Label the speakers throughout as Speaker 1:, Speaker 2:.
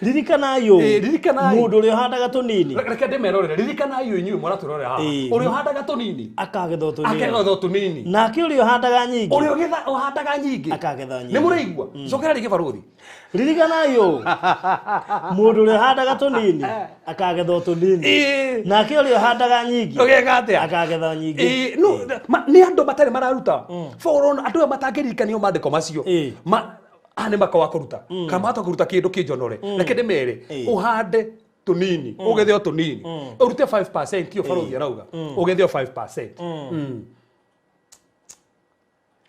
Speaker 1: ririkana yo mundu uri handaga tunini
Speaker 2: reke ndemerorere ririkana yo inyuĩ mũraturore haha uri handaga tunini
Speaker 1: akagetho tunini nake uri handaga nyingi
Speaker 2: uri handaga nyingi
Speaker 1: akagetho nyingi
Speaker 2: ni mũraigua cokera rigi baruthi
Speaker 1: ririkana yo mundu uri handaga tunini akagetho tunini nake uri handaga nyingi
Speaker 2: ugeka atia
Speaker 1: akagetho nyingi
Speaker 2: no ni andu matari mararuta for andu matangĩririkanio mandĩko macio ane makawa kuruta kama hata kuruta kindu kinjonore reke ndemere uhande tunini ugethio tunini urute 5% iyo baruthi arauga ugethio 5%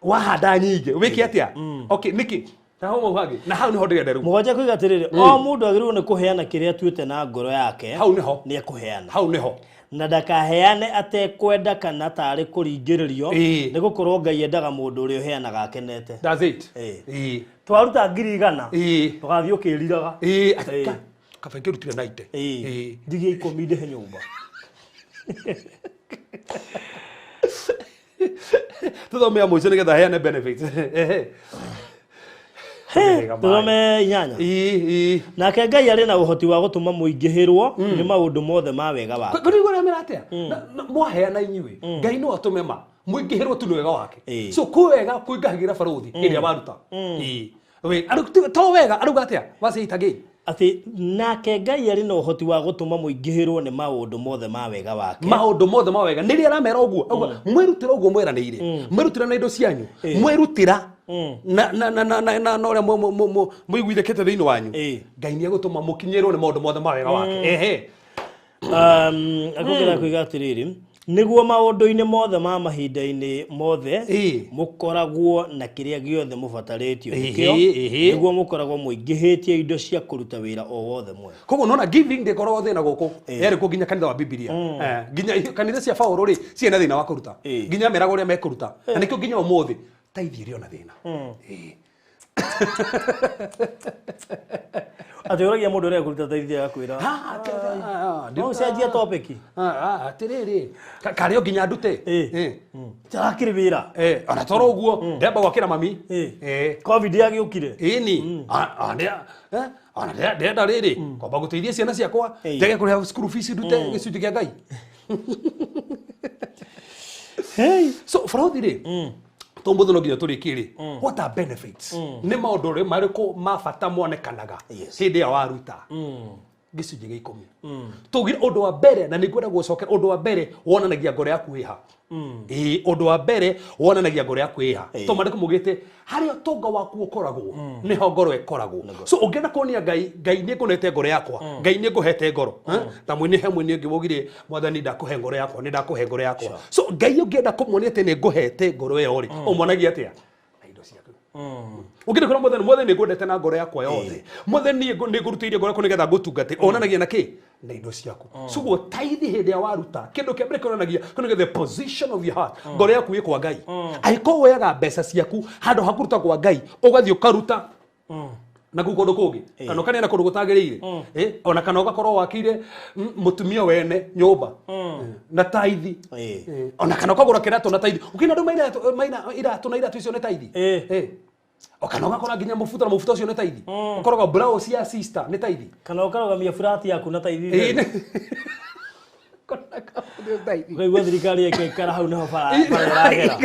Speaker 2: wahanda nyingi wiki atia okay niki taho muhagi na hau niho ndirenda riu
Speaker 1: mugoje kwigatirire o mundu agirirwo ni kuheana kiria tuite na ngoro yake
Speaker 2: hau niho
Speaker 1: ni ekuheana
Speaker 2: hau niho
Speaker 1: na ndakaheane atekwenda kana tari kuringiririo ni gukorwo Ngai endaga mundu uri uheanaga akenete.
Speaker 2: That's it.
Speaker 1: Twaruta 100 tugathii ukiriraga
Speaker 2: kaba ngirutire 90
Speaker 1: ndigie 10 ndihe nyumba
Speaker 2: tuthome ya mwico nigetha heane benefits
Speaker 1: tuthome inyanya nake Ngai ari na uhoti wa gutuma muingihirwo ni maundu mothe ma wega wake
Speaker 2: ngorigora meratia mwaheana inyuĩ Ngai no atume ma muingihirwo tu ni wega wake so kuwega kuingahagira baruthi iria waruta we to wega aruga atia waciitagi
Speaker 1: ati nake Ngai ari na uhoti wa gutuma muingihirwo ni maundu mothe ma wega wake
Speaker 2: maundu mothe ma wega niri aramera uguo mwirutira uguo mweranĩire mwirutira na indo cianyu mwirutira na no ria muiguithĩkĩte thĩinĩ wanyu Ngai nĩ agũtũma mũkinyĩrwo nĩ maũndũ mothe ma wega wake
Speaker 1: akũgera kuiga atiriri niguo maundu-inĩ mothe ma mahinda-inĩ mothe mukoragwo na kiria giothe mubatarĩtio nikio niguo mukoragwo muingĩhĩtie indo cia kũruta wĩra o wothe mwega
Speaker 2: koguo nona giving ndĩkoragwo thĩna gũkũ yarĩ kũ nginya kanitha wa Biblia nginya kanitha cia Paulo rĩ ciena thĩna wa kũruta nginya meraga ũrĩa mekũruta na nikio nginya ũmũthĩ tithe ĩrĩ ona thĩna
Speaker 1: atĩũragia mũndũ ũrĩa kũruta tithe agakwĩra no ũcenjie topic
Speaker 2: atĩrĩrĩ karĩ o nginya ndute
Speaker 1: tarakĩrĩ wĩra
Speaker 2: ona toro ũguo ndĩramba gwakĩra mami
Speaker 1: covid yagĩũkire
Speaker 2: ĩni ona ndĩrenda rĩrĩ kwamba gũteithia ciana ciakwa njage kũrĩha school fees ndute gĩcunjĩ kĩa Ngai so baruthi rĩ tombo no nginya turikiri what are benefits ni maundu ri mariko mabata monekanaga hindi ya waruta gicunjĩ gĩa 10 tugire undu wa mbere na nĩngwenda gucokera undu wa mbere wonanagia ngoro yaku iha undu wa mbere wonanagia ngoro yaku iha to mandĩko mugite haria tonga waku ukoragwo niho ngoro ikoragwo so ungienda kuonia Ngai nĩ ngunete ngoro yakwa Ngai nĩ nguhete ngoro ta mwini he mwini ũngĩ wogire mwathani ndakuhe ngoro yakwa nĩ ndakuhe ngoro yakwa so Ngai ungienda kumuonia atĩ nĩ nguhete ngoro ĩyo ri ũmonagia atĩa na indo ciaku ugire kora mwathani nĩ ngwendete na ngoro yakwa yothe mwathani nĩ ngurutĩire ngoro yakwa nĩgetha ngũtungate onanagia na kĩ na indo ciaku so guo tithe hĩndĩ ya waruta kĩndũ kĩa mbere kĩonanagia the position of your heart ngoro yaku ĩ kwa Ngai angĩkorwo woyaga mbeca ciaku handũ ha kũruta kwa Ngai ũgathiĩ ũkaruta na kũndũ kũngĩ kana ũkaneana kũndũ gũtagĩrĩire ona kana ũgakorwo wakĩire mũtumia wene nyũmba na tithe ona kana ũkagũra kĩratũ na tithe ũkĩna andũ maina iratũ na iratũ icio nĩ tithe okana ũgakora nginya mũbuto na mũbuto ũcio nĩ tithe ũkoroga blouse ya sister nĩ tithe
Speaker 1: kana ũkarogamia flat yaku na tithe Wewe thirikari ĩkĩikara hau niho bara ĩragera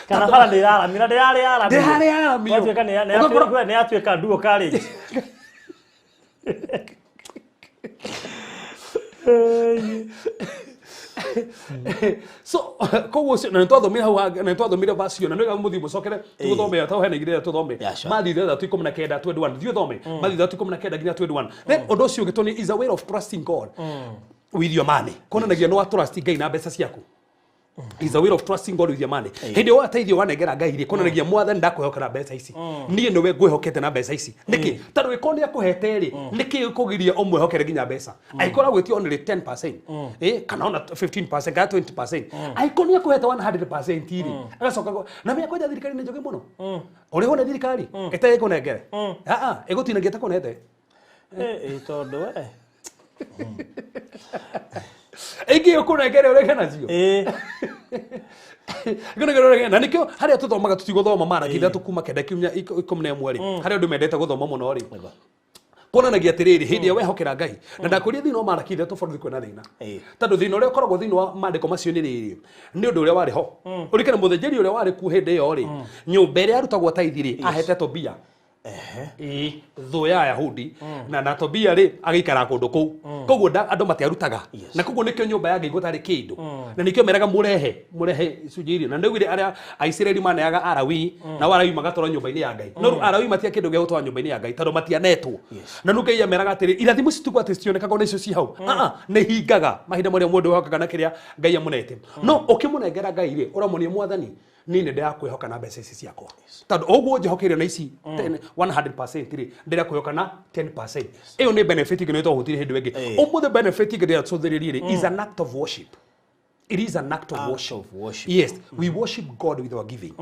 Speaker 1: kana bara ndĩraramira ndĩraramio nĩ atuĩka duo college
Speaker 2: so koguo na nitwathomire hau na nitwathomire version na nĩga mũthii mũcokere tũthome ta hena igire tũthome Matthew 3:19 21 thiĩ thome Matthew 3:19 nginya 21 then ũndũ ũcio ũgĩtũni is a way of trusting God with your money konanagia no trust Ngai na mbeca ciaku is a way of trusting God with your money hindi wa taithio wanegera Ngai ri konanagia mwathani ndakwĩhokera mbeca ici niĩ nĩwe ngwĩhokete na mbeca ici niki tondũ ĩkonĩa kũhete ri niki ũkũgiria ũmwĩhokere nginya mbeca aikora gwĩtio only 10% kana ona 15% kana 20% aikonĩa kũhete 100% ri agacoka na mĩa kwenja thirikari nĩ njoge mũno ũrĩ hona thirikari ĩtagĩ kũnengere ĩgũtinagia ta kũnete
Speaker 1: tondũ
Speaker 2: Egi ukunengere ureke nacio na nikio haria tuthomaga tutigũthoma marakitha tukuma kenda kiumia 11 ri haria ndu mendete gũthoma mũno ri kuonanagia atiriri hindi ya wehokera Ngai na ndakuria thina marakitha tofauti kwena thina tondu thina uria ukoragwo thina wa mandiko macio ni riri ni undu uria wari ho urikana muthejeri uria wari ku hindi yo ri nyumba iria arutagwo tithe ri ahete Tobia thu ya Ayahudi na Tobia ri agikara kundu kuu koguo andu matiarutaga na koguo nikio nyumba ya Ngai gutari kindu na nikio meraga murehe icunjiri na ndigwire aria Aisiraeli maneaga Arawi na Arawi magatwara nyumba-ini ya Ngai no Arawi matia kindu gia gutwara nyumba-ini ya Ngai tondu matianetwo na nuke iya meraga atiri irathimo cituko ati cionekaga na icio ci hau ni hingaga mahinda maria mundu hokaga na kiria Ngai amunete no ukimunengera Ngai ri uramonia mwathani nini ndira kwihoka na mbeca ici ciakwa tondu uguo njihokeire na ici 100% ri ndira kwihoka na 10% iyo ni benefit ngene to hutire hindu wengi umuthe benefit ngene tuthiririe ri is an act of worship. It is an act of worship. Yes, we worship God with our giving.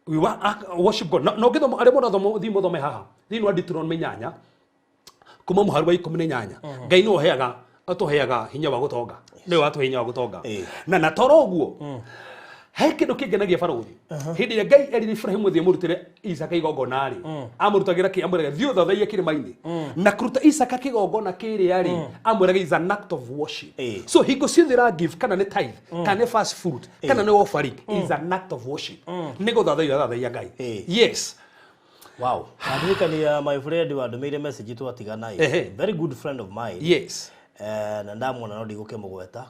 Speaker 2: We worship God. No githomo ari mona thomo thimo thome haha thini wa Deuteronomy 8 kuma muharu wa 18 Ngai no heaga atuheaga hinya wa gutonga ni wa hinya wa gutonga na toro uguo he kindu kingenagia Faraũthi hindi ya Ngai eri Ibrahimu thie murutire Isaka igongona ri amurutagira ki amurega thio thathaia kirimaini na kuruta Isaka kigongona kiri ari amurega is an act of worship. So hingo ciuthira give kana ni tithe kana ni first fruit kana ni offering is an act of worship ni guthathaia Ngai. Yes.
Speaker 1: Wow. Andikania my friend wa ndumeire message tu atiganai. Very good friend of mine.
Speaker 2: Yes.
Speaker 1: Na ndamwona no ndiguke mugweta.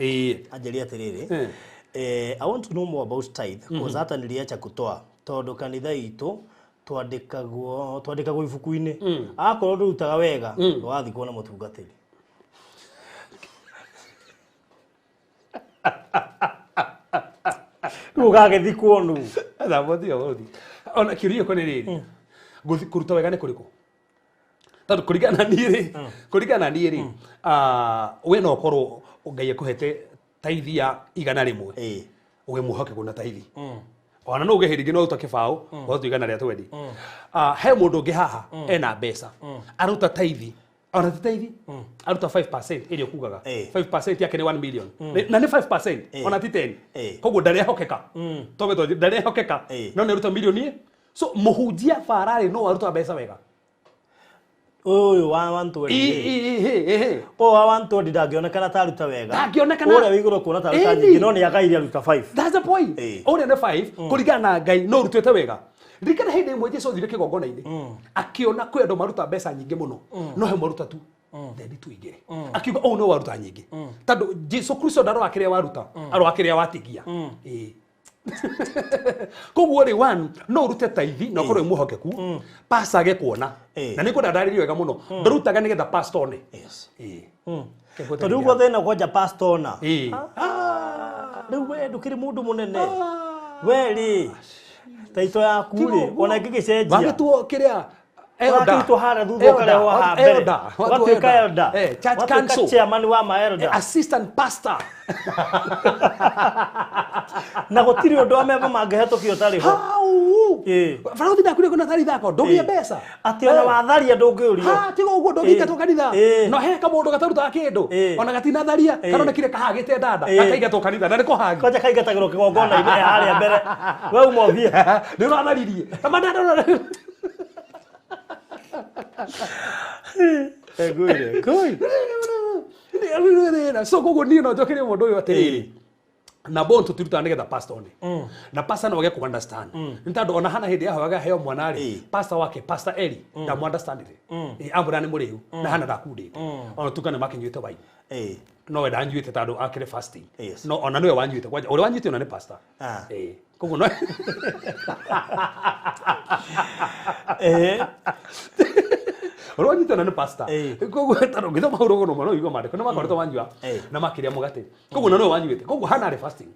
Speaker 1: Anjeri atiriri. I want to know more about tithe because hata niliacha kutoa tondu kanitha itu twandikagwo ibuku-ini akorwo ndurutaga wega wathi kuona mutungatiri rugagethi kuonu
Speaker 2: thabothi ona kiuria ko ni riri kuruta wega ni kuriku tondu kurigana ni ri we no korwo Ngai akuhete tithe ya igana rimwe uge muhoke kuna tithe ona no ugehiringi no uta kibao watu igana ria twendi he mundu ungi haha ena mbeca aruta tithe ona tithe aruta 5% irio kugaga 5% yake ni 1 million na ni 5% ona ti 10 koguo ndare hokeka tobe ndare hokeka no ni aruta milioni so muhunjia farari no aruta mbeca wega
Speaker 1: oyo wa wantu wa wantu ndangionekana taruta wega
Speaker 2: ndangionekana
Speaker 1: ore wiguro kuona taruta nyingi no ni agaire aruta 5
Speaker 2: that's the point ore ne 5 kurigana Ngai no rutete wega rikana hindi imwe Jesu thire kigongona-ini akiona kwi andu maruta mbeca nyingi muno no he maruta tu then tu igire akiuga oh no waruta nyingi tondu Jesu Kristo ndaro akiria waruta aro akiria watigia koguo ri one no rute tithe no korwo muhokeku pasage kuona na niko ndaririo wega muno ndurutaga nigetha pastor ne
Speaker 1: tondu guo thina goja pastor na riu we ndukiri mundu munene we ri taito yaku ri ona ngigicenjia
Speaker 2: wagituo kiria
Speaker 1: Elder hara thutha kare wa habere watu ka elder
Speaker 2: church council
Speaker 1: chairman wa ma elder
Speaker 2: assistant pastor
Speaker 1: na gutiri undu ameba mangihetũkio tari ho
Speaker 2: Faraũthi ndakuria kuna tari thako ndugie mbeca
Speaker 1: ati ona watharia ndungiurio
Speaker 2: tiga uguo ndungĩingatwo kanitha no he kamundu gatarutaga kindu ona gatina tharia karonekire kahagite ndanda gakaigatwo kanitha na niko hagi
Speaker 1: koja kaigatagĩrwo kĩgongona-inĩ harĩa mbere we umothie
Speaker 2: nĩ ũratharirie kama ndanda so koguo niĩ no njokerie mũndũ ũyũ atĩrĩrĩ na bonto turuta nigetha pastor ni na pastor no ge ku understand ntandu ona hana hindi yahoaga heo mwana ri pastor wake pastor Eli da mu understand ri abura ni muriu na hana ndakundite ona tukane makinyuite bai no we danjuite tandu akire fasting no ona no we wanjuite kwa uri wanjuite ona ni pastor koguo no oro nyita na pastor koguo taro githoma urogo no mano igo mare kono makorto wanjua na makiria mugate koguo no wanjuite koguo hana re fasting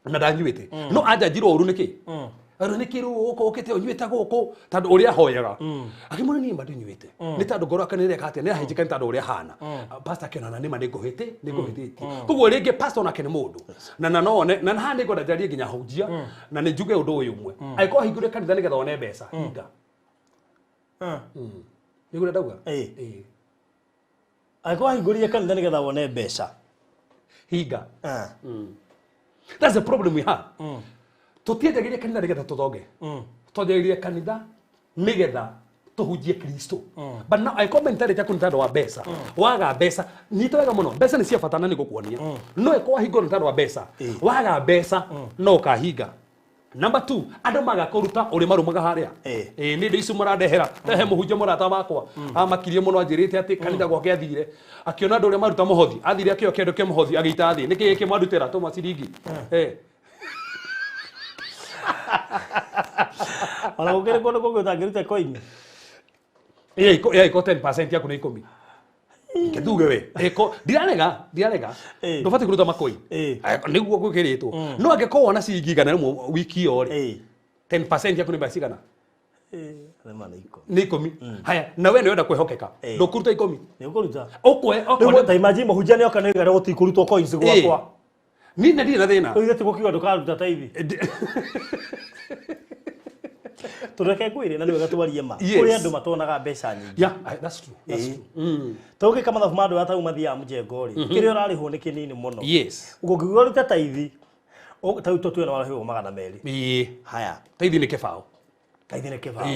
Speaker 2: na danjuite no aja jiro uru niki aro nikiru uko ukite unyuite guku tandu uria hoyaga akimuna ni mbandu nyuite ni tandu ngoro akanire kate ni ahijika tandu uria hana pastor kiona ni mane nguhite koguo ringi pastor na kene mundu na none na hande ngoda ndarie nginya hunjia na ni njuge undu uyu umwe aiko hingure kanitha nigetha one mbeca hinga nigura ndauga
Speaker 1: aiko hingure kanitha nigetha one mbeca
Speaker 2: hinga That's the problem we have. Tutiendagiria kanitha nigetha tuthonge. Twanjagiria kanitha nigetha tuhunjie Kristo. But now I commentary ta kunitando wa besa. Waga besa ni twega muno. Besa ni cia bata na ni gukuonia. No ekwa hingo nitando wa besa. Waga besa no kahinga. Number 2, andu magakuruta uri marumaga haria. Ni ndi icu muradehera. Tehe muhunjia murata wakwa. Amakirie muno anjirite ati kanitha gwake athire. Akiona andu uri maruta muhothi. Athire akio kendo ke muhothi agita thi. Niki giki mwadutera to maciringi.
Speaker 1: Ona ukere kono gutangirite coin.
Speaker 2: Iko 10% yaku ni 10. Ketuge we. Eko dirarega. Ndofati kuruta makoi. Niguo gukiritwo. No angeko na ciringi igana rimwe wiki yo ri. 10% yaku ni basigana.
Speaker 1: Remana iko.
Speaker 2: Ni 10. Haya, na we nenda kwihokeka. Ndokuruta 10.
Speaker 1: Ni ukuruta.
Speaker 2: Okwe.
Speaker 1: Ta imagine mahunjia ni okane gare gutikũrutwo coins gwakwa.
Speaker 2: Ni na ndina thina.
Speaker 1: Oige ti gukiwa ndukaruta tithe. Tureke kwire na ni wega twarie ma. Kuri andu matonaga mbeca nyingi.
Speaker 2: Yeah, that's true. That's true.
Speaker 1: Toge kama thafu mandu ata umathia mjengo ri. Kire urarihwo ni kinini muno.
Speaker 2: Yes.
Speaker 1: Ngogigwa ruta tithe. O ta tutu na warihwo magana meri. Haya.
Speaker 2: Tithe ni kibao.
Speaker 1: Tithe ni kibao.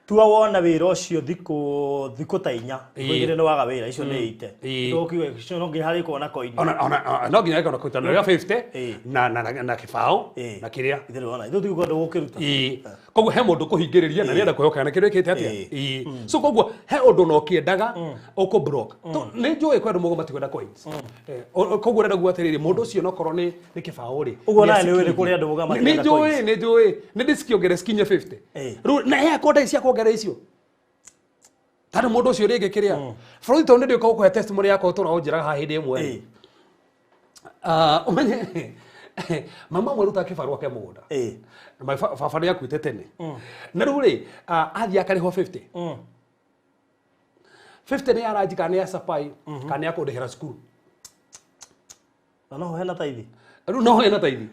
Speaker 1: Tua wona wira ucio thiku ta 4 ngire ni waga wira icio ni 8 ndokiwe icio no nginya hari kuona coin
Speaker 2: ona no nginya kana kuita na 50 na kibao na kiria
Speaker 1: ithe wona ithu tigo ndo gukiruta
Speaker 2: koguo he mundu kuhingiriria na nienda kuhoka na kiria kite atia so koguo he undu no kiendaga uko block to ni njui kwendu mugo matikwenda coins koguo renda guatiriri mundu ucio no korwo ni kibao ri
Speaker 1: uguo na ni wiri kuri andu mugo matikwenda coins
Speaker 2: ni njui ni diskiongere skinye 50 ru na he konda cia kuongera icio tano mundu ucio ringi kiria Freud to ndio ko ko testimony yako tora unjira ha hindi imwe umenye mama mwaruta kibarua ke mugunda na baba ni akuite tene na riu ri athia kariho 50 50 ni arajika ni asapai kana ya kudehera skuru
Speaker 1: no hena tithe
Speaker 2: riu no hena tithe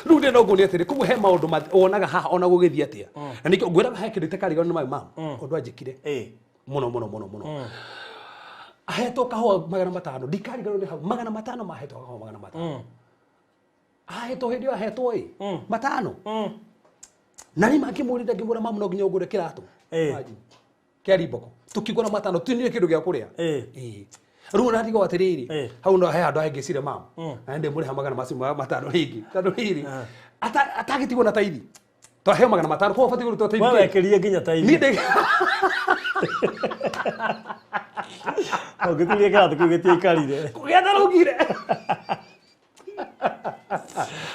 Speaker 2: riu ndi no ngoni atiri kugu he maundu wonaga haha ona gugithia atia na nikio ngwira he kindu tekariga ni mama undu anjikire muno aheto kahwa magana 5 ndikariga ni hau magana 5 maheto kahwa magana 5 aheto hindi aheto matano na ni makimurida ngimura mamu no nginya ugure kiratu kiari boko tukigura matano tunire kindu gia kuria riu na ndigo atiriri hau no he andu aingicire mamu na ndi muri hamagana matano ringi tando riri atagitigwo na taithi to he magana 5 ko fati guru to taithi
Speaker 1: wewe kirie nginya taithi
Speaker 2: ni
Speaker 1: ogikurie kiratu kigetie ikarire
Speaker 2: kugenda rugire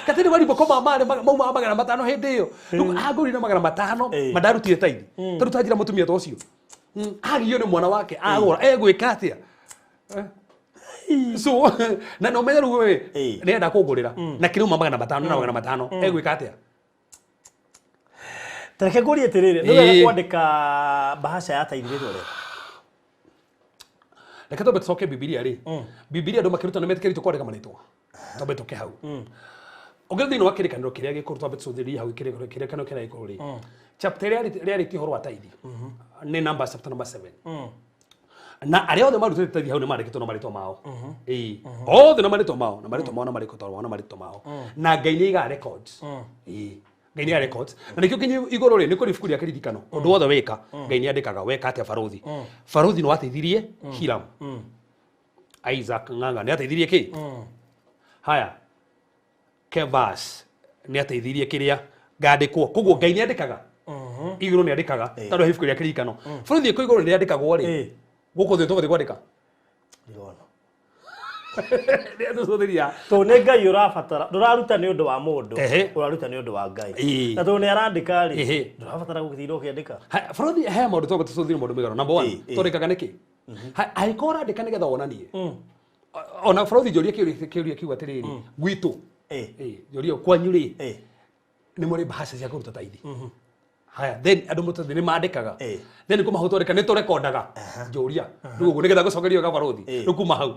Speaker 2: katini wali boko mama mauma magana 5 hindi iyo riu aguri na magana 5 madarutire taithi tarutajira mutumia to ucio agio ni mwana wake agora egwika atia so na no menya rugo we nenda kugurira na kiruma magana 5 na magana 5 egwika atia
Speaker 1: tareke nguri etirire ni wega kwandika bahasha ya tithe rore
Speaker 2: reke tobe tsoke bibilia ri bibilia ndo makiruta na metikeri tukwandika manitwa tobe toke hau ogethi no akiri kaniro kiria gikuru tobe tsuthiri hau kiria kaniro kiria gikuru ri chapter ria ti horo wa tithe ni number chapter number 7 na aria othe marutite tithe hau ni marikitwo na marito mao othe na marito mao na marito mao na ngai ni iga records ngai ni ya records na nikio kinyi igoro ri ni kuri fukuria kiririkano undu wothe weka ngai ni andikaga weka atia farothi no ateithirie Hiram Isaac nganga ni ateithirie ki haya Kevas ni ateithirie kiria ngandikwo koguo ngai ni andikaga igoro ni andikaga tando hifukuria kiririkano farothi ko igoro ni andikagwo ri guko thito bathi kwandika ndibona ndio thothiria
Speaker 1: to ne ngai urabatara nduraruta ni undu wa mundu uraruta ni undu wa ngai na to ne arandika ri ndurabatara gukithira ukiandika
Speaker 2: farothi he mundu to tuthuthira mundu migaro number 1 torikaga niki aikora andika nigetha wonanie ona farothi joria kiuria kiuga atiriri gwitu joria kwanyu ri ni muri bahasha cia kuruta taithi haya then andu mutathi ni mandikaga then kuma hutoreka ni turekondaga njuria rugo nigetha gucokerio ga farothi rukuma hau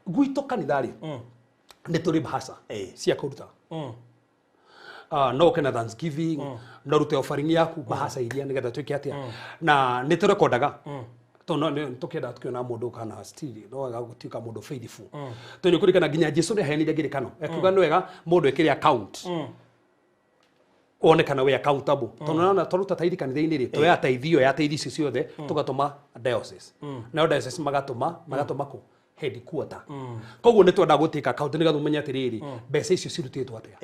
Speaker 2: gwito kanithari ni turi bahasha cia kuruta no kana Thanksgiving no rute offering yaku bahasha iria nigetha twike atia na ni turekondaga to no tukenda tukiona mundu kana still no ga gutuika mundu faithful to ni kurikana ginya Jesu ne henire ngirikano ekuga no wega mundu ekire account one kana we accountable to no toruta taithi kanitha-ini ri to ya taithio ya taithi ici ciothe tugatuma diocese na diocese magatuma ku headquarter koguo ni twenda gutika account ni gathumenya atiriri mbeca icio cirutitwo atia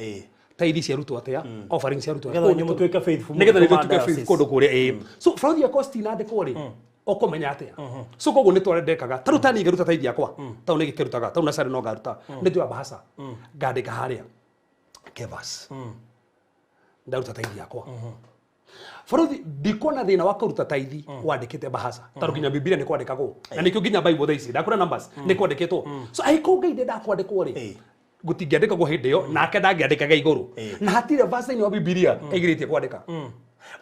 Speaker 2: taithi ciarutwo atia offering ciarutwo
Speaker 1: atia ngetha nyumutuika faithful
Speaker 2: ngetha nyumutuika faithful kundu kuria so fraud ya cost na ndiko ri okomenya atia so koguo ni twarendekaga taruta ni ngeruta taithi yakwa tau ni gikirutaga tau na sare no garuta ni twa bahasa ngandika haria kevas ndaruta taithi yakwa Faruthi ndikona thina wa kuruta taithi wandikite bahasa tarukinya Biblia ni kwandikagwo na nikyo ginya Bible thaisi ndakura numbers ni kwandikitwo so aiko ngeinde ndakwandikwo ri gutingiandikagwo hindi yo nake ndangiandikaga iguru na hatire verse ni wa Biblia igiritie kwandika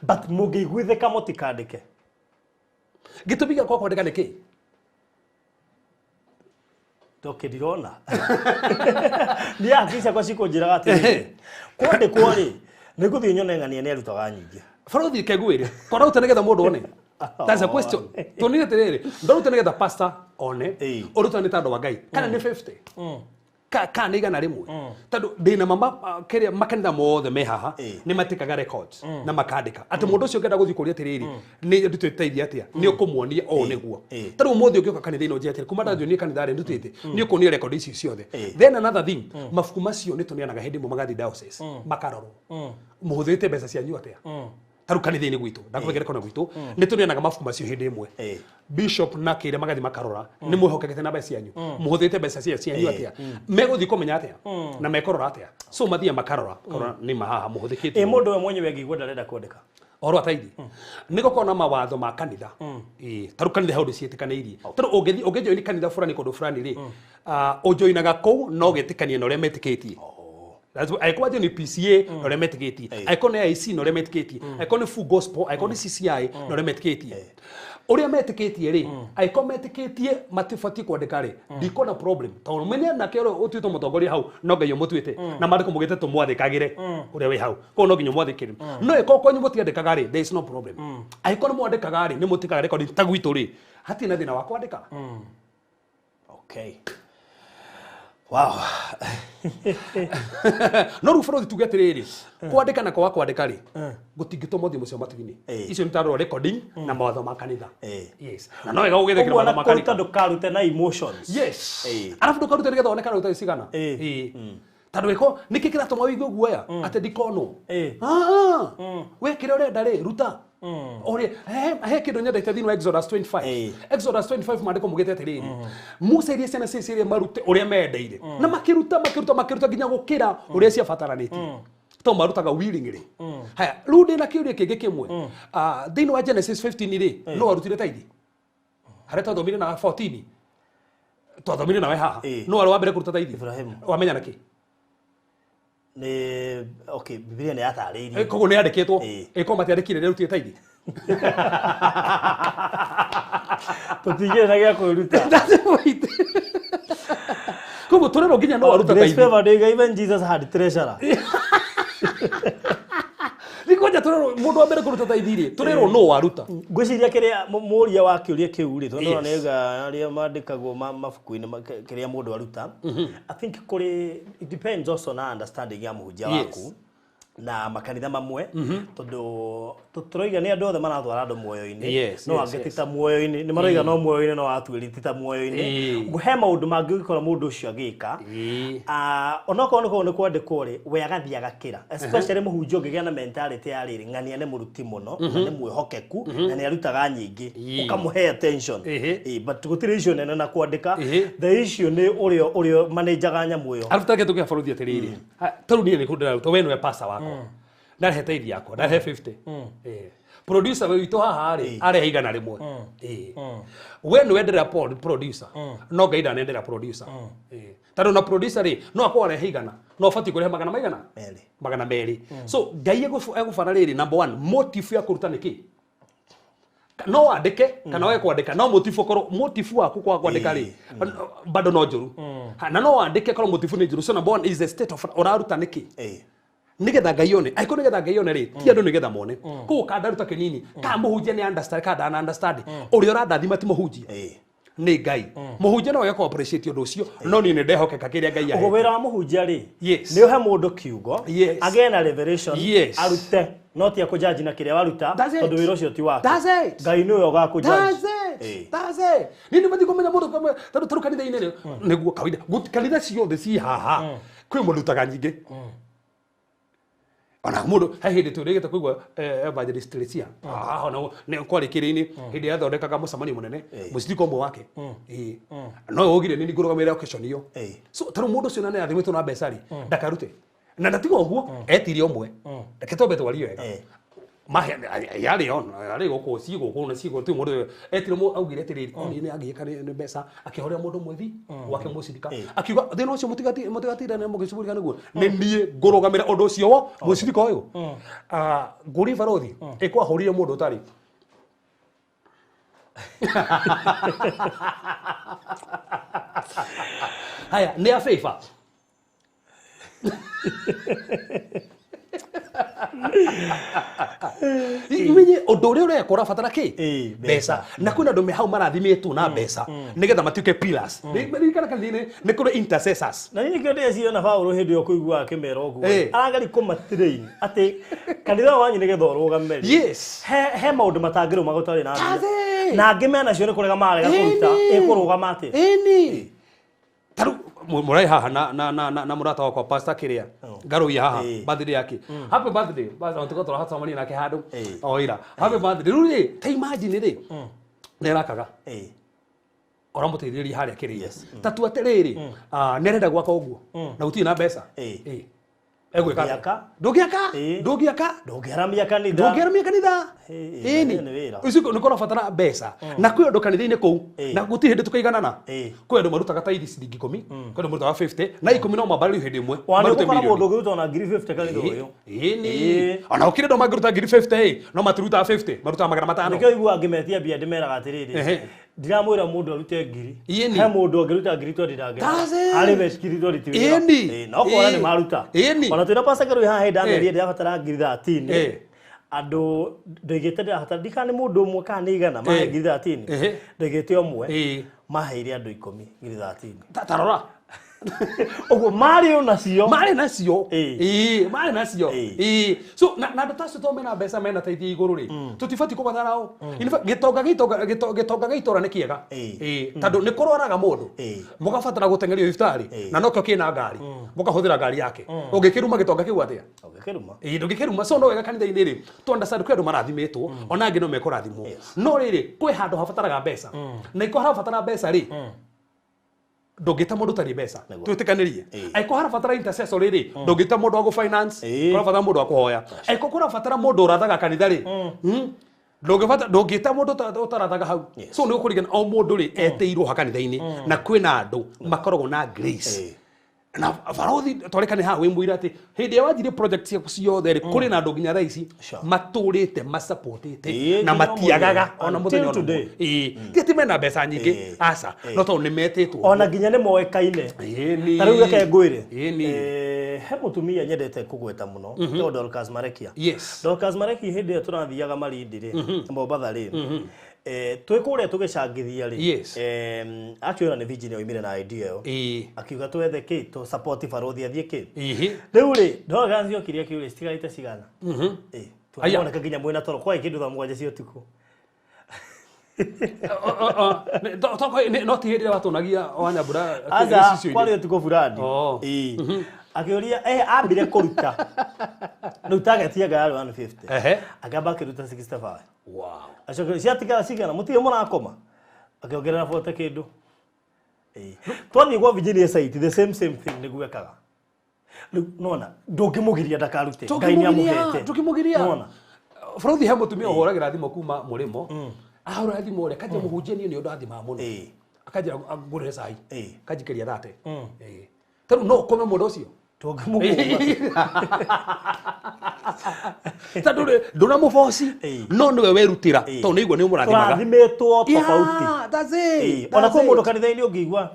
Speaker 1: but mungiguitheka mutikandike
Speaker 2: gitubiga kwa kwandika niki
Speaker 1: tokidirona ni akisha kwa siko njiraga ati kwandikwo ri niguthii nyone ng'ania ni arutaga nyingi
Speaker 2: Faruthi kegwire kora utenegetha mundu one that's a question tonire terere ndo utenegetha pastor one uruta ni tando wa Ngai kana ni 50 ka ni gana rimwe tando ndina mama keria makanitha mothe me haha ni matikaga records na makandika ati mundu ucio ngenda guthi kuria tiriri ni ndutite teithia atia ni ukumuonia o niguo tando muthi ukioka kanitha ino njete kuma ndathio ni kanitha ri ndutite ni ukuonia record ici ciothe then another thing mafuku macio ni tuneanaga hindi mu magathi diocese makaroro muhuthite mbeca cia nyu atia taru kanitha-ini gwitu ndakubegere kona gwitu ni tuneanaga mafuku macio hindi imwe bishop na kire magathi makarora ni mwihokekete na mbeca cianyu muhuthite mbeca cianyu atia meguthi kumenya atia na mekorora atia so mathia makarora korora ni mahaha muhuthikite
Speaker 1: mundu we mwenyewe ngigwa ndarenda kwandika
Speaker 2: oro ataithi niko kona mawatho ma kanitha taru kanitha haundi cietikaneirie taru ungejoini kanitha fulani kundu fulani ri ujoinaga kou no getikanie na uria metikitie aiko ni PCA no remetikitie aiko ni IC no remetikitie aiko ni full gospel aiko ni CCI no remetikitie uria metikitie ri aiko metikitie matifati kwandika ri ndikona problem to menya na kero utuito mutongoria hau no ngai mutuite na mariko mugite tumwathikagire uria wi hau ko no nginyo mwathikire no iko konyu mutiandikaga ri there is no problem aiko ni mwandikaga ri ni mutikaga record tagwitu ri hati na thina wa kwandika
Speaker 1: okay wow
Speaker 2: no rufaro tugetiriri kwandika na kwa kwandika ri gutingitwo muthio mucio matugini icio ni taro recording na mawatho ma kanitha yes na no wega ugethekira mawatho ma kanitha
Speaker 1: ndukarute na emotions
Speaker 2: yes arafu ndukarute nigetha onekana utaicigana tando iko nikikira tuma wigu guoya ate dikono we kire urenda ri ruta ore he kindo nyendete thini wa Exodus 25 Exodus 25 mandiko mugete atiriri Musa iria ciana ciria marute uria mendeire na makiruta ginya gukira uria cia bataranĩtie to marutaga willingly haya rude na kiuria kingi kimwe thini wa Genesis 15 ri no arutire taithi hareta thomire na 14 twathomire nawe haha no ari wa mbere kuruta taithi
Speaker 1: Ibrahim
Speaker 2: wamenya naki
Speaker 1: ni okay Biblia ni ataririe
Speaker 2: kogo ni andikitwo iko matiandikire ni rutire taithi
Speaker 1: tutigire na gya kuruta
Speaker 2: kogo turero nginya no aruta taithi
Speaker 1: even Jesus had treasure
Speaker 2: Nikoja turero mundu wa mbere kuruta taithi ri turero no waruta
Speaker 1: ngwiciria kiria muria wa kiuria kiu ri tondu nega aria mandikagwo mafuku-ini kiria mundu aruta I think kuri it depends also na understanding ya muhunjia waku na makanitha mamwe tondu tutroiga ni andu othe maratwara andu muoyo-ini no angetita muoyo-ini ni maroiga no muoyo-ini no atwiritita muoyo-ini nguhe maundu mangikora mundu ucio agika onako ni kwandikwo ri we agathi agakira especially muhunjia ungigia na mentality ya riri ng'ania ni muruti muno na ni mwihokeku na ni arutaga nyingi ukamuhe attention but gutire issue nene na kwandika the issue ni urio manager nyamu yo
Speaker 2: aruta kitu kia Faruthi atiriri taru ni kundira ruto we no pasta wako ndahe taithi yako ndahe 50 producer we wito haha ri are igana rimwe we no endera producer no gaida nendera producer taro na producer ri no akwa re igana no fati kure magana meri so ngai egufana riri number 1 motive ya kuruta niki no andike kana we kwandika no motive korwo motive waku kwa kwandika ri bado no njuru na no andike korwo motive ni njuru so number 1 is the state of oraruta niki nigetha ngai one aiko nigetha ngai one ri ti andu nigetha mone ko kandaruta kinini ka muhunjia ni understand ka ndana understand uri urandathima ti muhunjia ni ngai muhunjia no yako appreciate undu ucio no ni ndehokeka kiria ngai yahe
Speaker 1: wira wa muhunjia ri ni uhe mundu kiugo again a revelation arute no ti akujaji na kiria waruta tondu wira ucio ti wake ngai ni uyo gakujaji
Speaker 2: that's it nini mati komenya mundu kama taru kanitha ine niguo kawaida kanitha ciothe ci haha kwi mundu taganyinge ona mundu he hindi tu rigeta kuigua evangelist Tricia no ne kwari kiri-ini hindi yathondekaga mucemanio munene muciriko mwe wake no ugire nini ngurugamira occasion iyo so taru mundu ucio nane athimitwo na mbeca ri ndakarute na ndatiga uguo etire omwe reke tombe twari wega mahe yari on yari goko cigo kuna cigo tu mundu etire mu augire atiri oni ni agieka ni mbeca akihoria mundu mwethi wake mucirika akiuga thina ucio mutigati na mugicuburi kana guo ni nie ngurugamira undu ucio wo mucirika uyu nguri barothi ikwa horire mundu utari haya ni a favor imenye undu uria urekora fatara ki mbeca na kwina andu me hau marathimitwo na mbeca nigetha matuike pillars kana kanithini ni kuri intercessors
Speaker 1: na nini kio ndeci na Paulo hindi yo kuigua akimera uguo arangari kumatrain ati kanitha wanyu nigetha urugameri he maundu matangiru magutari na na ngimena cio ni kurega marega kuruta ikurugama ati taru murai haha na murata wakwa pastor kiria ngaruia haha birthday yake happy birthday basi tukotora hata mali nake handu oira happy birthday ruri ta imagine ri nerakaga ora muteithiri haria kiria tatu atiriri nerenda gwaka uguo na uti na mbeca egwika ndungiaramia kanitha ini ucio ni kora fatara mbeca na kwi andu kanitha-ini kou na guti hindi tukaiganana kwi andu marutaga tithe ciringi 10 kwi andu marutaga 50 na 10 no mabarari hindi imwe marute milioni mundu ungiruta na 50 kanitha uyu
Speaker 2: ini ona ukire ndo magiruta 50 no maturuta 50 maruta magana matano
Speaker 1: nikio igua angimetia bia ndimeraga atiriri ndiramwira mundu arute ngiri he mundu angiruta ngiri to ndidage ari me spiritual ti no kora ni maruta ona twina pastor haha he ndameria ndabatara ngiri 13 andu ndigite ndabatara ndikane mundu umwe kana ni igana mahe ngiri 13 ndigite omwe maheire andu 10 ngiri 13
Speaker 2: tarora
Speaker 1: ogo mari nacio
Speaker 2: mari nacio so na ndatacio to mena mbeca mena tithe iguru ri tutifati kubatharao in fact gitonga gitora ni kiega tandu ni kurwaraga mundu mugabatara gutengerio hospitali na nokyo kina ngari mukahuthira ngari yake ungikiruma gitonga kiu atia ndungikiruma so no wega kanitha-ini ri to understand kwi andu marathimitwo ona angi no mekurathimwo no riri kwi handu habataraga mbeca na iko harabatara mbeca ri ndungita mundu tari mbeca twitikanirie aiko harabatara intercessor riri ndungita mundu wa go finance harabatara mundu wa kuhoya aiko kurabatara mundu urathaga kanitha ri ndungita mundu utarathaga hau so ni ukurigana o mundu ri eteirwo hakanitha-ini na kwina andu makoragwo na grace na barothi twarekane ha wi mwira ati hindi ya wajire project cia ciothe ri kuri na andu nginya thaa ici maturite masupportite na matiagaga ona muthenya ti mena mbeca nyingi aca no to ni metitwo
Speaker 1: ona nginya ni moekaine tariu reke ngwire he mutumia nyendete kugweta muno no Dorcas Marekia Dorcas Marekia hindi ya turathiaga marindi ri Mombatha ri twikure tugicangithia ri akiona ni vision yoimire na idea yo akiuga twethe ki to support barothi athie ki riu ri Dorcas yokiria kiure stigaite cigana tuona kaginya mwena toro kwa kindu tha mwanja cio tuku no ti hindi watunagia wanyambura
Speaker 2: aza
Speaker 1: kwari tuko fulani akiuria ambire kuruta no target ya gari 150 akaba kiruta 65
Speaker 2: wow
Speaker 1: acho ciatika cigana mutie murakoma akiongerera 40 kindu twani gwa Virginia site the same thing niguekaga nona ndukimugiria ndakarute ngai ni amuhete
Speaker 2: ndukimugiria nona Frauthi he mutumia uhuragira thimo kuma murimo ahura thimo re kaje muhunjia ni undu athima muno akaje ngurire sai kajikeria thate taru no kome mundu ucio tandure nduna muboci no niwe werutira to ni igwa ni murathimaga
Speaker 1: rathimetwo tofauti ona kwa mundu kanitha-ini ungigwa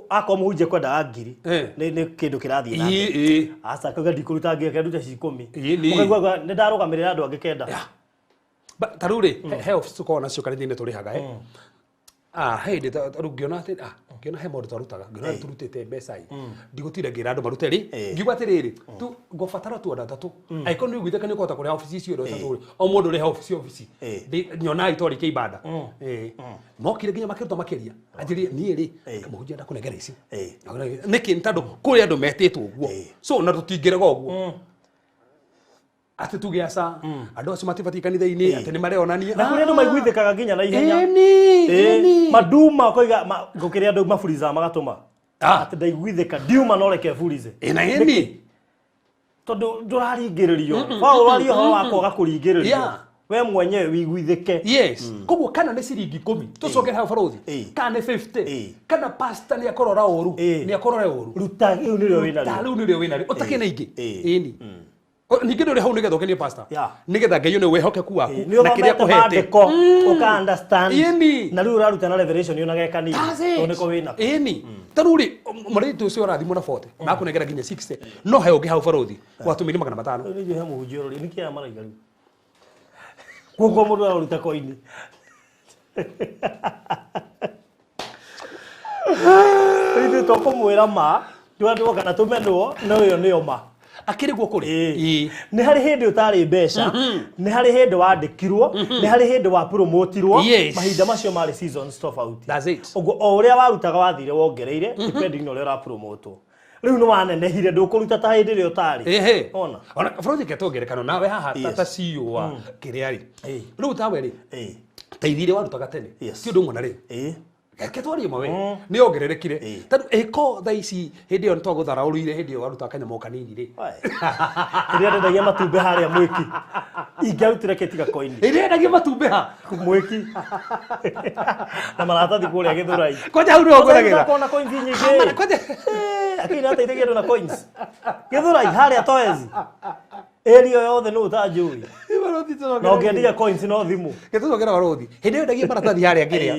Speaker 1: akomuje kwenda ngiri ni kindu kirathie na asa kaga ndikuruta ngiri kendu ta 10 ukaigwa ni ndarugamirira andu angikenda
Speaker 2: taruri he office ko nacio kanithine turi haga hindi ngiona ati ngiona he maundu twarutaga ngiona turutite mbeca ndigutire ngira andu marute ri ngigwa atiriri tu ngobatara tu andu atatu aiko ni gwitheka ni kota kuria office icio atatu o mundu ri he office nyona itori ke ibada mokire nginya makiruta makiria anjiri ni ri kamuhunjia ndakunengera ici niki ntandu kuri andu metitwo guo so na tutingirega guo ati tugiaca andu acio matibati kanitha-ini ati ni mareonania
Speaker 1: na kuri andu maiguithikaga nginya na ihenya maduma koiga ngukiria andu mafuriza magatuma ati ndaiguithika ndiuma no reke furize
Speaker 2: na yeni
Speaker 1: tondu nduraringiririo Paulo wari ho wako gakuringiririo we mwenyewe wiguithike
Speaker 2: yes koguo kana ni ciringi 10 tucoke ha barothi kana 50 kana pastor ni akorora oru ni akorora oru
Speaker 1: ruta riu ni rio
Speaker 2: wina utakena ingi ini ningi nduri hau nigetha ukenie pastor nigetha ngai one wehokeku waku na kiria kuhete
Speaker 1: uka understand na riu uraruta na revelation yonage kanini toneko wina
Speaker 2: ini taruri muritu ucio rathimo na 40 na kunengera nginya 60 no he ungi hau barothi watumiri 500
Speaker 1: ni he muhunjio ri niki ya maraiga riu kuko mundu aruta koini Ide tokomwira ma twatu kana tumenwo no yo niyo ma
Speaker 2: akiri guo kuri
Speaker 1: ni hari hindi utari mbeca ni hari hindi wandikirwo ni hari hindi wa promotirwo mahinda macio mari seasons tofauti
Speaker 2: that's it
Speaker 1: ugo o uria warutaga wathire wongereire depending no ura promoto riu no wanenehire ndukuruta ta hindi ri utari
Speaker 2: ona project etongerekano nawe haha tata CEO wa kiriari riu tawe ri teithire warutaga tene ti undu mwana ri ketwari mawe ni ongererekire tondu eko thaici hindi yo ntwagutharaurire hindi yo waruta kanya moka nini ri
Speaker 1: iri ndendagia matumbe haria mwiki ingiarutire ketiga coin
Speaker 2: iri ndendagia matumbe ha
Speaker 1: mwiki na maratathi kuria githurai
Speaker 2: koja hau ro ngoragera
Speaker 1: kona coins nyingi koja akina ateithagia andu na coins githurai haria toezi area yothe no utanjui no ngendia coins no thimu
Speaker 2: gitucogera warothi hindi yo ndagia maratathi haria ngiria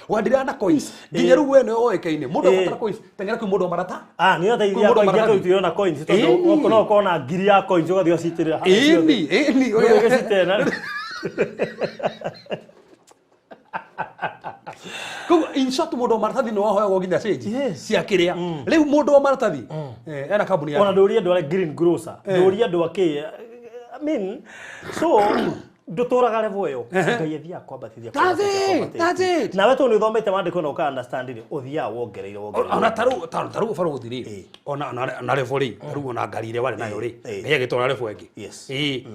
Speaker 2: wandira na coins nginya ru we no oekaine mundu abatara coins tengera ku mundu marata
Speaker 1: ni oteithia kwa ingia tu na coins tondu no kona ngiri ya coins ugathio citirira
Speaker 2: ini
Speaker 1: oya citena
Speaker 2: kugo in short mundu maratathi no ahoya nginya change cia kiria riu mundu maratathi era kambuni ya
Speaker 1: ona nduria andu ala green grocer nduria andu ake I mean so nduturaga level yo ngayethia kwambatithia
Speaker 2: that's it
Speaker 1: nawe tu ni thomete mandiko no ka understand ri uthia wongereire
Speaker 2: ona taru barothi ri ona level ri taru ona ngarire wale nayo ri ngai agitora level ingi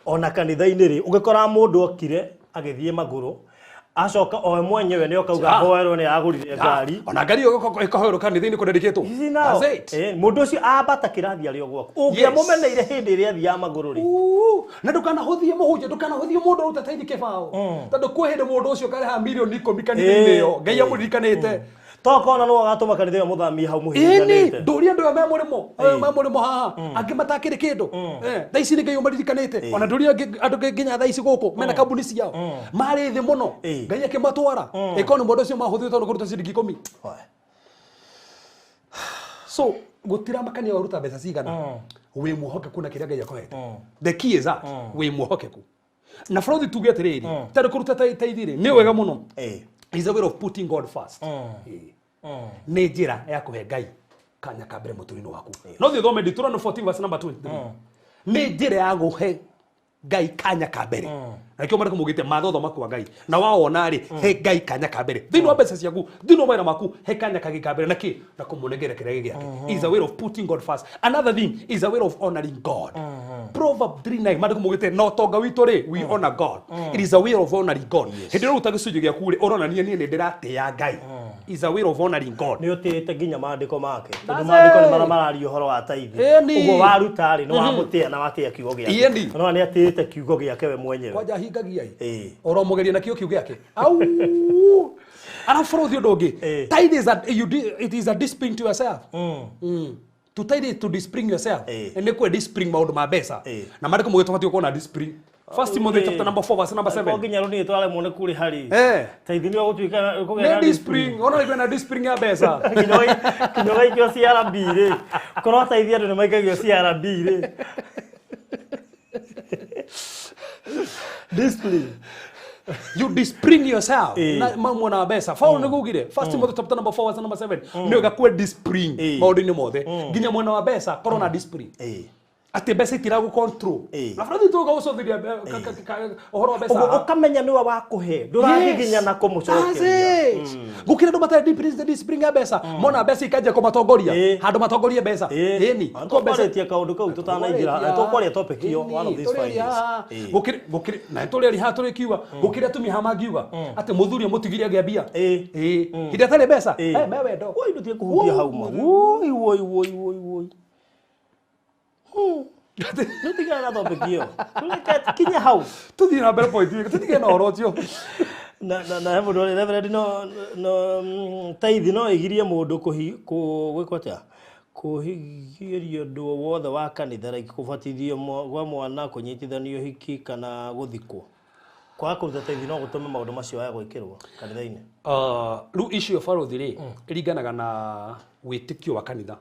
Speaker 1: ona kanitha-ini ri ugikora mundu okire agithie maguru acoka o mwenyewe ni okauga hoerwo ni agurire ngari
Speaker 2: ona ngari ikohoerwo kanitha-ini kudedicatwo
Speaker 1: mundu ucio ambata kirathi ari ogwako ungiamumeneire hindi iria thia maguru ri
Speaker 2: na ndukanahuthie muhunjia ndukanahuthie mundu utateithie kibao tondu kwi hindi mundu ucio kareha milioni 10 kanitha-ini yo ngai amurikanite
Speaker 1: tokona no agatuma kanitha yo muthami hau muhinganite
Speaker 2: nduria ndu me murimo haha angi matakiri kindu thaici ni ngai umarikanite ona nduria andu nginya thaici guku mena kambuni ciao mari thi muno ngai akimatwara ikoni mundu ucio mahuthie tondu kuruta ciringi 10 so gutira makania waruta mbeca cigana we muhokeku na kiria ngai akohete the key is that we muhokeku na fraudi tuge atiriri tondu kuruta taithire ni wega muno is a way of putting God first ni njira ya kuhe ngai kanya kambere muturino waku no thi thome Deuteronomy 14 verse number 23 ni njira ya guhe ngai kanya kambere na kio mariko mugite mathotho makwa ngai na waona ri he ngai kanya kambere thino mbeca ciaku thino mawira maku he kanya kambere na ki na kumunengera kiria giake is a way of putting God first another thing is a way of honoring God Proverb 3:9 mariko mugite no tonga witu ri we honor God it is a way of honoring God hindi ru utagicunjio giaku ri urona nie ni ndiratia ngai is a way of honoring God
Speaker 1: ni utite nginya mandiko make tondu mandiko ni marario horo wa tithe ugo waruta ri no wamutia na watia kiugo giake no ni atite kiugo giake we mwenyewe
Speaker 2: kwaja hingagia oro mugeria na kiugo giake au ana frothi ndongi tithe is it is a discipline to yourself to tithe to discipline yourself and ne ko discipline maundu ma mbeca na mariko mugitofatio kuona discipline First Timothy chapter number 4 verse number 7.
Speaker 1: Nginya runi twale mone kuri hari.
Speaker 2: Tithe
Speaker 1: ni gutwika
Speaker 2: kugera dispring. Ona ni kwena dispring ya besa.
Speaker 1: Kinoi kyo CRB ri. Korwo tithe andu ni maikagio CRB ri. Discipline.
Speaker 2: You dispring yourself. Na mamwe na besa. Follow ni gugire. First Timothy chapter number 4 verse number 7. Ni gakwe dispring. Maudini mothe. Nginya mwana wa besa korwo na dispring. Ati besa itira gu control. Na fradi tu go cothiria ohoro wa besa.
Speaker 1: Ukamenya niwe wa kuhe. Nduragiginya na kumucokeria.
Speaker 2: Gukira ndo matari dispring ya besa. Mona besa ikaje ko matongoria. Handu matongorie besa. Ni.
Speaker 1: Ko besa tia kaundu kau tutanaingira. Tukwaria topic iyo one of these Fridays.
Speaker 2: Gukira na tuli ha tuli kiuga. Gukira tumi hamagiuga. Ati muthuri mutigire agiambia. Hida tale besa. Mewe ndo.
Speaker 1: Woi ndutie kuhutia hauma. Woi. Nutiga na topic iyo. Tuleka kinya hau.
Speaker 2: Tuthi na mbere point. Tutige na orotio.
Speaker 1: Na mundu ri reverend no tithe no igirie mundu gwikwa atia kuhigirio ndu wothe wa kanitha like kubatithio gwa mwana kunyitithanio hiki kana guthikwo kwa kuruta tithe no gutume maundu macio ya gwikirwo kanitha-ini.
Speaker 2: Ru issue of follow the iringanaga na witikio wa kanitha.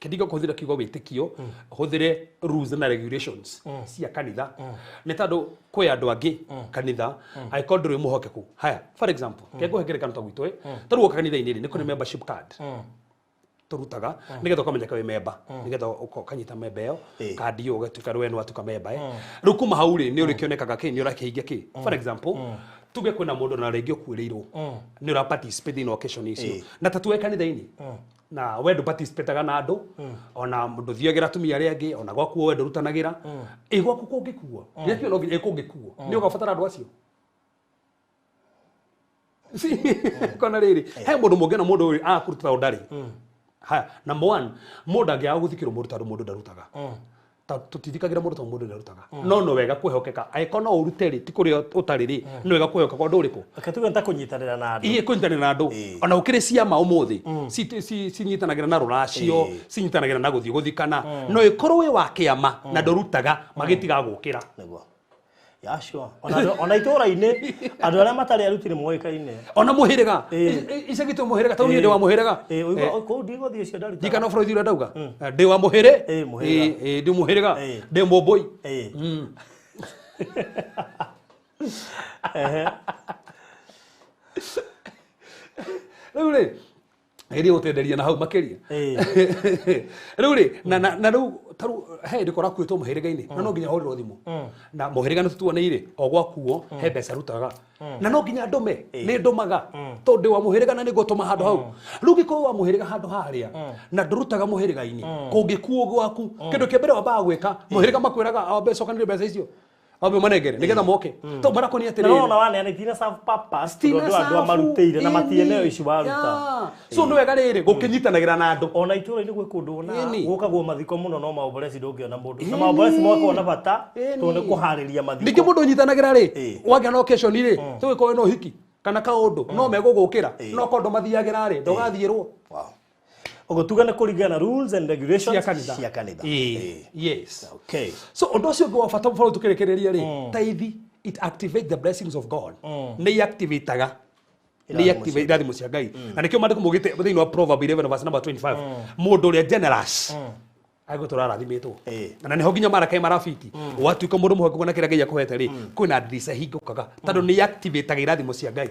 Speaker 2: Kidigo kuthira kigo witikio huthire rules na regulations cia kanitha ni tondu kwi andu angi kanitha aiko nduri muhokeku. Haya, for example kego hegerekano tagwitwe taruo kanitha-ini ni kuri membership card turutaga nigetha ukamenya kawe member nigetha ukanyita member yo kandi yo gatuka rwenu atuka member riu kuma hau ri ni uri kionekaga ki ni urakihingia ki. For example tuge kwina mundu na regio kuireirwo ni ura participate in occasion icio na tatuwe kanitha-ini na wendu participate na andu ona mundu thiagira tumia ri angi ona gwaku wendu rutanagira gwaku kungikuo yakio no nginya kungikuo ni ugabatara andu acio kona riri he mundu mungena mundu uyu akuruta udari. Haya, number 1 mundu angiaga guthikirwo mundu ndarutaga tutithikagira mundu ta mundu ndarutaga no wega kwihokeka aiko no urute ri ti kuri utari ri no wega kwihokeka kwa nduriku
Speaker 1: akatuga nta kunyitanira na andu
Speaker 2: kunyitanira na andu ona ukiri ciama umuthi si nyitanagira na ruracio cinyitanagira na guthii guthikana no ikorwo wi wa kiama na ndurutaga magitiga gukira
Speaker 1: niguo yashwa ona itura-ini andu aria matari arutire moikaine
Speaker 2: ona muhiriga icagitwe muhiriga tau ni ndi wa muhiriga
Speaker 1: ko ndigo thio cia ndaruta
Speaker 2: dikana bro thira ndauga ndi wa muhire ndi muhiriga ndi moboi riu ri iri utenderia na hau makiria riu ri na riu taru he ndikora kwitwo muhiriga-ini na no nginya horirwo thimu na muhiriga nitutuoneire o gwakuo he mbeca rutaga na no nginya ndume ni ndumaga tondu wa muhiriga na ni gutuma handu hau riu ngiko wa muhiriga handu haria na ndurutaga muhiriga-ini kungikuo gwaku kindu kia mbere wambaga gwika muhiriga makwiraga mbeca kanire mbeca icio abe manegere nigetha moke to marako ni atiri
Speaker 1: no wane ni tina serve purpose ndo andu amarutire na matiene ici baruta
Speaker 2: so no wega riri gukinyitanagira na andu
Speaker 1: ona itura-ini gwi kundu na gukagwo mathiko muno no maombolesi ndungiona mundu na maombolesi mwako na bata to ni kuhariria mathiko
Speaker 2: niki mundu nyitanagira ri wagya na occasion ri to ko no hiki kana kaundu no megugukira no kondo mathiagira ri ndogathirwo
Speaker 1: ogotuga na kuringana rules and regulations cia kanitha.
Speaker 2: Yes.
Speaker 1: Okay.
Speaker 2: So ondo cio go fata before tukirekereria ri tithe it activates the blessings of God. Ni activateaga ni activate irathimo cia Ngai. Na nikio mandiko mugite thiini wa Proverbs 11 verse number 25 mundu uri generous agotora rathimitwo na niho nginya marake marafiti watuika mundu muhokeku na kira Ngai akuhete ri kwina ndirica hingukaga tondu ni activate irathimo cia Ngai.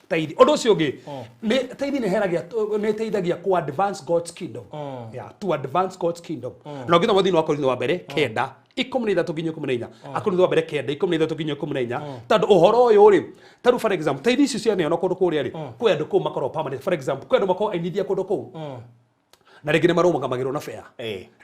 Speaker 2: Tithe ondo cio ngi ni tithe ni heragia ni teithagia ku advance God's kingdom. To advance God's kingdom. Na ngitha muthini wa Korintho wa mbere kenda 13 nginya 14 Akorintho wa mbere kenda 13 nginya 14 tondu uhoro uyu ri taru for example tithe icio cia neona kundu kuria ri kwi andu ku makoro permanent. For example kwi andu makoro ainithia kundu ku na rĩngĩ nĩ marũgamagĩrwo na fare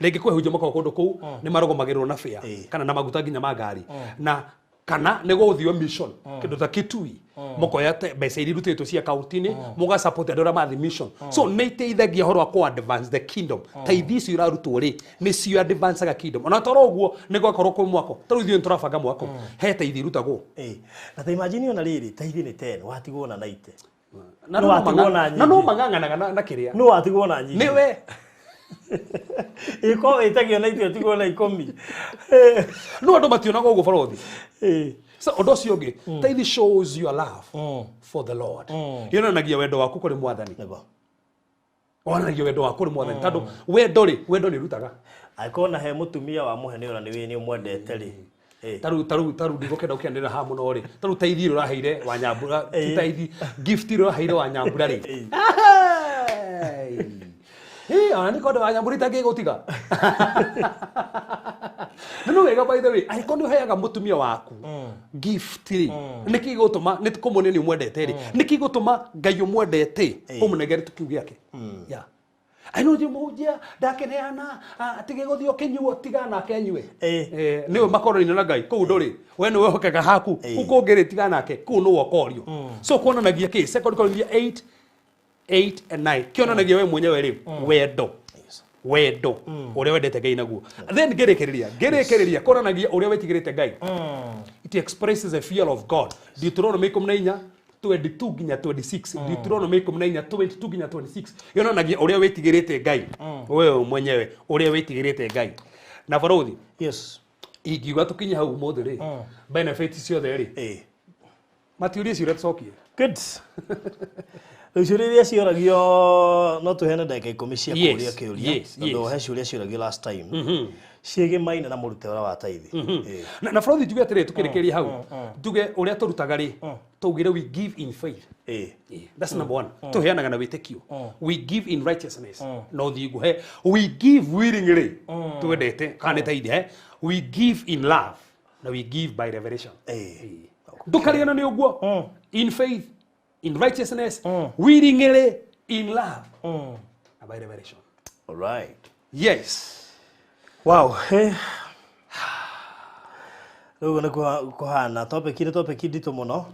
Speaker 2: rĩngĩ kwĩhunjia makoro kũndũ kũu nĩ marũgamagĩrwo na fare kana na maguta nginya ma ngari na kana nĩ gũthiĩ mission kĩndũ ta Kitui mukoya mbeca iria irutĩtwo cia akaunti-inĩ muga support andũ arĩa mathi mission so nĩ iteithagia ũhoro wa ku advance the kingdom tithe icio irarutwo rĩ nĩcio advanceaga kingdom ona toro ũguo nĩ gwakorwo kwĩ mwako tarĩu ithuĩ nĩ tũrabanga mwako he tithe irutagwo
Speaker 1: na ta imagine ona rĩrĩ tithe nĩ 10 watigwo na 90
Speaker 2: na no mang'ang'anaga na kiria
Speaker 1: no watigwo na nyingi
Speaker 2: niwe
Speaker 1: iko itagio na itio tigo na 10
Speaker 2: no ando mationaga ugo borothi so ondo cio ngi tithe shows your love for the Lord yonanagia wendo waku kuri mwathani onanagia wendo waku kuri mwathani tando wendo ni rutaga
Speaker 1: aikona he mutumia wa muhene ora ni umwendete ri
Speaker 2: taru ndigokenda ukianira ha muno ri taru tithe ro raheire wa nyambura tithe gift ro raheire wa nyambura ri ani kodo wa nyambura itage gutiga no wega by the way aikona uheaga mutumia waku gift ri niki gutuma nitikumone ni mwendete ri niki gutuma ngai umwendete umunegere tukiuge yake ya aino je mujia ndakeneana atige guthio kinyuo tiga na kenywe niwe makoroni na ngai ku nduri we niwe hokaga haku ukongere tiga nake ku no wokorio so kuonanagia ki 2 Corinthians 8 and 9 kionanagia we mwenyewe ri wendo uria wendete ngai naguo then gerekereria kuonanagia uria wetigirite ngai it expresses a fear of God Deuteronomy 22 nginya 26 Deuteronomy 22 nginya 26 yonanagia uria wetigirite ngai wewe mwenyewe uria wetigirite ngai na borothi ingiuga tukinya hau mothe ri benefits ciothe ri matiuria ciuria tucokie
Speaker 1: good Ushuriria cioragio no tuhene ndagika 10 cia kuria kiuria tondu he ciuria cioragio last time ciege maina na murute ora wa tithe
Speaker 2: na borothi tuge atire tukirikiria hau tuge uria turutaga ri tugire we give in faith that's number 1 tuheanaga na witikio we give in righteousness no thigu he we give willingly twendete kana tithe we give in love na we give by revelation ndukariana ni uguo in faith in righteousness willingly in love and by revelation
Speaker 1: all right
Speaker 2: yes
Speaker 1: wow Rugo na kuhana topic ndito muno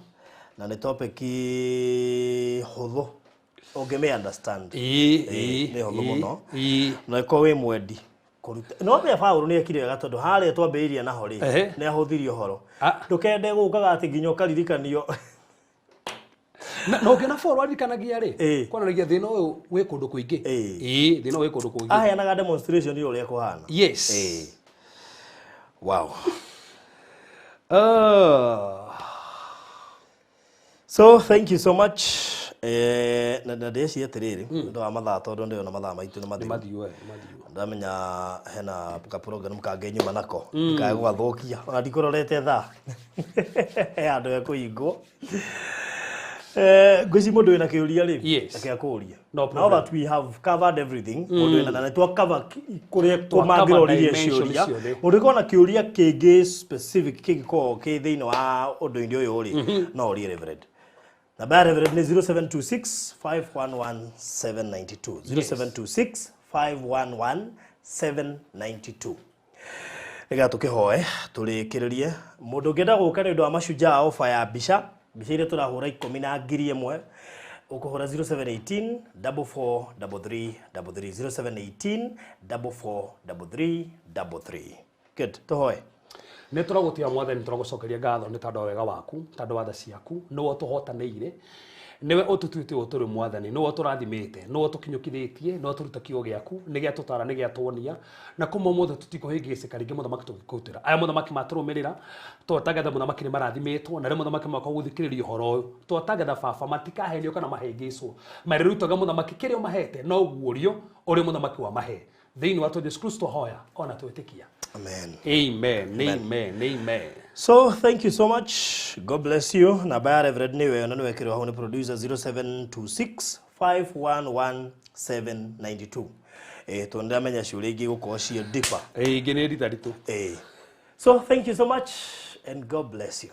Speaker 1: na ni topic huthu ungeme understand ni huthu muno na ko we mwendi kuruta no be Paulo ni ekire wega tondu haria twambeiria naho ri ni ahuthirio horo ndukende gukaga ati nginya ukaririkanio
Speaker 2: no ngena forward kanagia ri kwanaragia thina uyu wi kundu kuingi thina wi kundu kuingi
Speaker 1: aheanaga demonstration ri uria kuhana
Speaker 2: yes
Speaker 1: wow so thank you so much na ndeci atiriri ndo amathaa tondu ndio na mathaa maitu ni mathiu ndamenya hena ka program kange nyuma nako kae guthukia ona ndikurorete thaa andu ya kuingwo Gwezi mundu wina kiuria ri akia kuria now that we have covered everything mundu wina na twa cover kuria kumangira uri ciuria mundu kona kiuria kingi specific kingiko ki thiini wa undu-ini uyu uri no uri reverend na ba reverend ni 0726 511 792 0726 511 792 ega tukihoe turikiririe mundu ngenda guka ni ndu wa mashujaa ofa ya bisha bishire turahura 10,000 ukuhura 0718 4433 0718 4433 good tohoe
Speaker 2: ne turagutia mwathani turagucokeria ngatho ni tondu wega waku tondu watha ciaku niwe tuhotaneire niwe ututuite uturi mwathani niwe turathimite niwe tukinyukithitie niwe turuta kiugo giaku ni gia tutara ni gia tuonia na kuma mothe tutikuhingicika ringi muthamaki tukikutira aya muthamaki maturumirira twatangatha muthamaki ni marathimitwo na rimwe muthamaki makwa guthikiriria uhoro uyu twatangatha baba matikahenio kana mahengicwo marirutaga muthamaki kirio mahete no guorio uri muthamaki wa mahe thiini wa Yesu Kristo hoya ona twitikia amen.
Speaker 1: So thank you so much. God bless you. Na baya reverend niwe na niwe kiro hone producer 0726 511 792. Tonde amenya shule igi gukoshia deeper.
Speaker 2: Igene ditaritu.
Speaker 1: So thank you so much and God bless you.